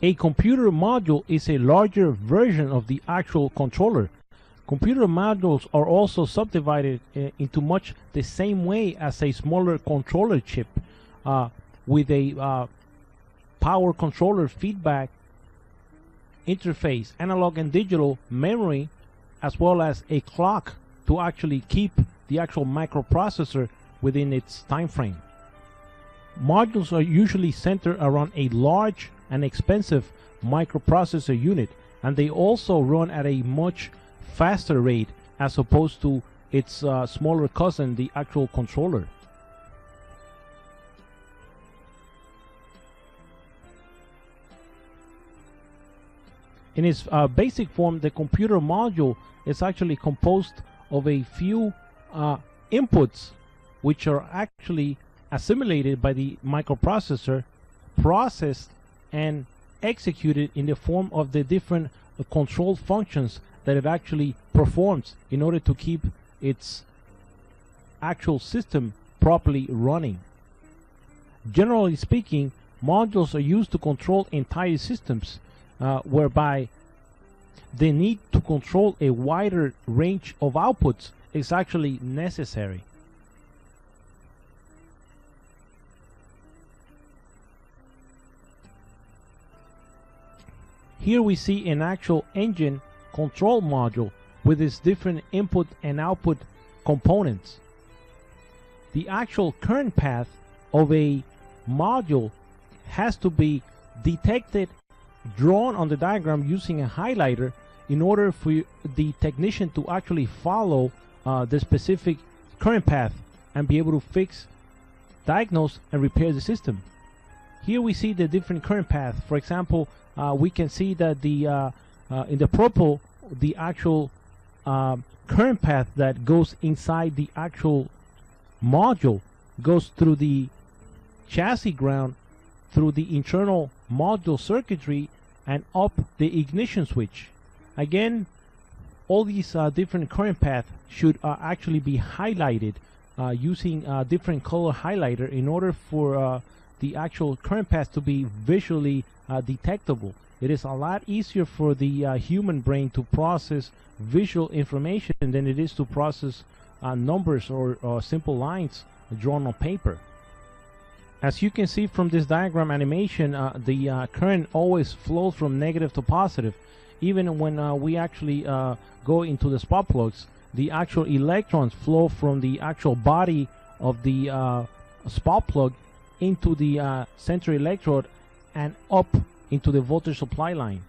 A computer module is a larger version of the actual controller. Computer modules are also subdivided into much the same way as a smaller controller chip with a power controller feedback interface, analog and digital memory, as well as a clock to actually keep the actual microprocessor within its time frame. Modules are usually centered around a large and expensive microprocessor unit, and they also run at a much faster rate as opposed to its smaller cousin, the actual controller. In its basic form, the computer module is actually composed of a few inputs which are actually assimilated by the microprocessor, processed and executed in the form of the different control functions that it actually performs in order to keep its actual system properly running. Generally speaking, modules are used to control entire systems, whereby the need to control a wider range of outputs is actually necessary. Here we see an actual engine control module with its different input and output components. The actual current path of a module has to be detected, drawn on the diagram using a highlighter in order for the technician to actually follow the specific current path and be able to fix, diagnose, and repair the system. Here we see the different current paths. For example, we can see that the in the purple, the actual current path that goes inside the actual module goes through the chassis ground, through the internal module circuitry, and up the ignition switch. Again, all these different current paths should actually be highlighted using a different color highlighter in order for the actual current path to be visually detectable. It is a lot easier for the human brain to process visual information than it is to process numbers or simple lines drawn on paper. As you can see from this diagram animation, the current always flows from negative to positive. Even when we actually go into the spark plugs, the actual electrons flow from the actual body of the spark plug into the center electrode and up into the voltage supply line.